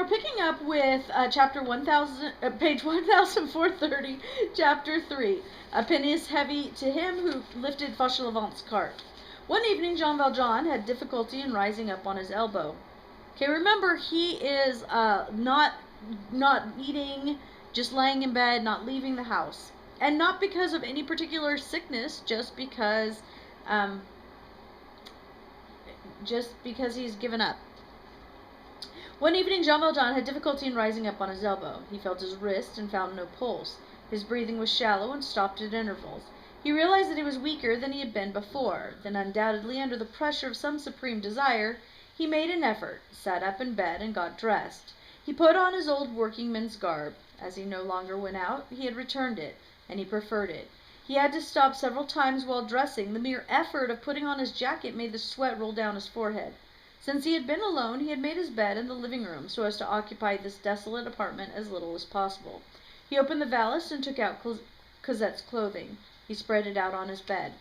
we're picking up with chapter 1000, page 1430, chapter 3. A penny is heavy to him who lifted Fauchelevent's cart. One evening, Jean Valjean had difficulty in rising up on his elbow. Okay, remember, he is not eating, just laying in bed, not leaving the house. And not because of any particular sickness, just because he's given up. One evening, Jean Valjean had difficulty in rising up on his elbow. He felt his wrist and found no pulse. His breathing was shallow and stopped at intervals. He realized that he was weaker than he had been before. Then, undoubtedly, under the pressure of some supreme desire, he made an effort, sat up in bed, and got dressed. He put on his old workingman's garb. As he no longer went out, he had returned it, and he preferred it. He had to stop several times while dressing. The mere effort of putting on his jacket made the sweat roll down his forehead. Since he had been alone, he had made his bed in the living room so as to occupy this desolate apartment as little as possible. He opened the valise and took out Cosette's clothing. He spread it out on his bed.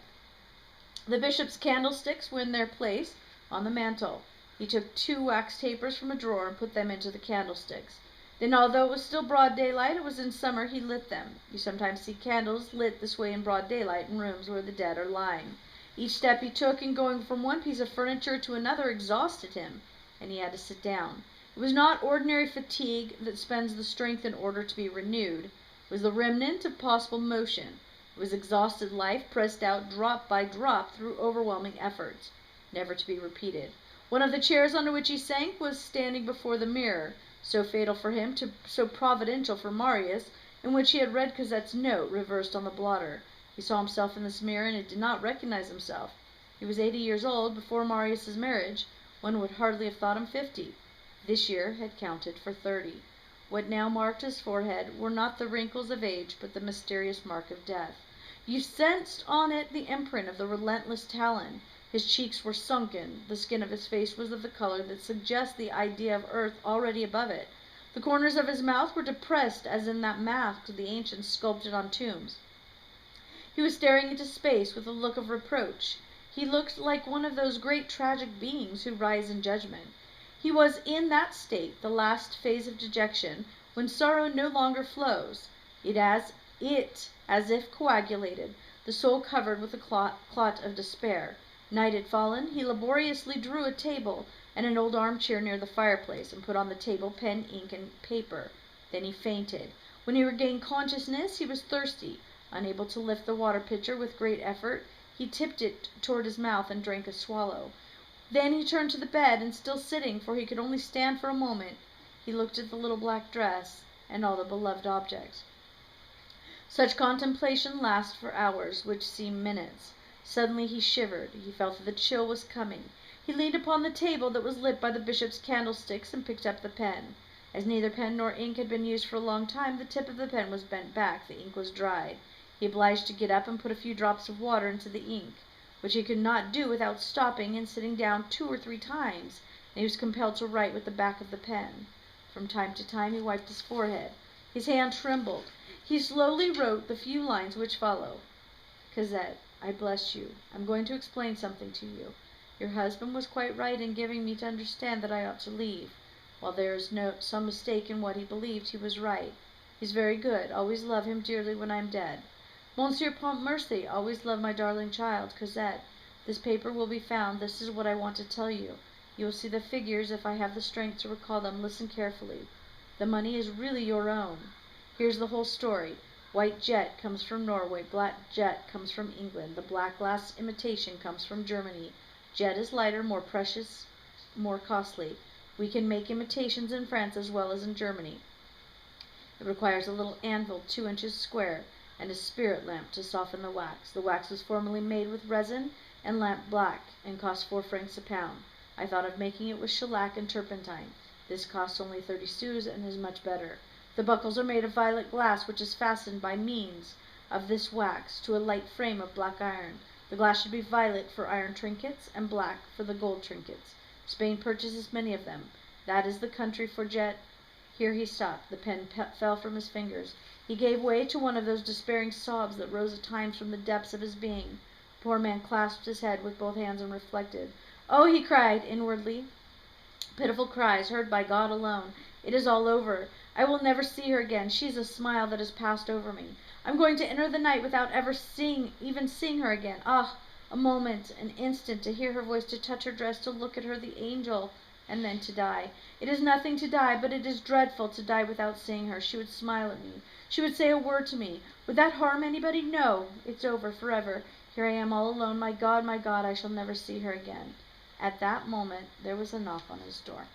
The bishop's candlesticks were in their place on the mantel. He took 2 wax tapers from a drawer and put them into the candlesticks. Then, although it was still broad daylight, it was in summer, he lit them. You sometimes see candles lit this way in broad daylight in rooms where the dead are lying. Each step he took in going from one piece of furniture to another exhausted him, and he had to sit down. It was not ordinary fatigue that spends the strength in order to be renewed. It was the remnant of possible motion. It was exhausted life pressed out drop by drop through overwhelming efforts, never to be repeated. One of the chairs onto which he sank was standing before the mirror, so fatal for him, so providential for Marius, in which he had read Cosette's note reversed on the blotter. He saw himself in this mirror, and he did not recognize himself. He was 80 years old before Marius's marriage. One would hardly have thought him 50. This year had counted for 30. What now marked his forehead were not the wrinkles of age, but the mysterious mark of death. You sensed on it the imprint of the relentless talon. His cheeks were sunken. The skin of his face was of the color that suggests the idea of earth already above it. The corners of his mouth were depressed as in that mask the ancients sculpted on tombs. He was staring into space with a look of reproach. He looked like one of those great tragic beings who rise in judgment. He was in that state, the last phase of dejection, when sorrow no longer flows. It as if coagulated, the soul covered with a clot of despair. Night had fallen. He laboriously drew a table and an old armchair near the fireplace, and put on the table pen, ink, and paper. Then he fainted. When he regained consciousness, he was thirsty. Unable to lift the water pitcher with great effort, he tipped it toward his mouth and drank a swallow. Then he turned to the bed, and still sitting, for he could only stand for a moment, he looked at the little black dress and all the beloved objects. Such contemplation lasts for hours, which seem minutes. Suddenly he shivered. He felt that the chill was coming. He leaned upon the table that was lit by the bishop's candlesticks and picked up the pen. As neither pen nor ink had been used for a long time, the tip of the pen was bent back, the ink was dried. He obliged to get up and put a few drops of water into the ink, which he could not do without stopping and sitting down 2 or 3 times, and he was compelled to write with the back of the pen. From time to time he wiped his forehead. His hand trembled. He slowly wrote the few lines which follow. Cosette, I bless you. I'm going to explain something to you. Your husband was quite right in giving me to understand that I ought to leave. While there is some mistake in what he believed, he was right. He's very good. Always love him dearly when I am dead. Monsieur Pontmercy, always love my darling child, Cosette. This paper will be found. This is what I want to tell you. You will see the figures if I have the strength to recall them. Listen carefully. The money is really your own. Here's the whole story. White jet comes from Norway. Black jet comes from England. The black glass imitation comes from Germany. Jet is lighter, more precious, more costly. We can make imitations in France as well as in Germany. It requires a little anvil 2 inches square, and a spirit lamp to soften the wax. The wax was formerly made with resin and lamp black, and cost 4 francs a pound. I thought of making it with shellac and turpentine. This costs only 30 sous, and is much better. The buckles are made of violet glass, which is fastened by means of this wax to a light frame of black iron. The glass should be violet for iron trinkets, and black for the gold trinkets. Spain purchases many of them. That is the country for jet. Here he stopped. The pen fell from his fingers. He gave way to one of those despairing sobs that rose at times from the depths of his being. The poor man clasped his head with both hands and reflected. "Oh," he cried inwardly, pitiful cries heard by God alone. It is all over. I will never see her again. She is a smile that has passed over me. I'm going to enter the night without ever even seeing her again. Ah, a moment, an instant, to hear her voice, to touch her dress, to look at her, the angel, and then to die. It is nothing to die, but it is dreadful to die without seeing her. She would smile at me. She would say a word to me. Would that harm anybody? No. It's over forever. Here I am all alone. My God, I shall never see her again. At that moment there was a knock on his door.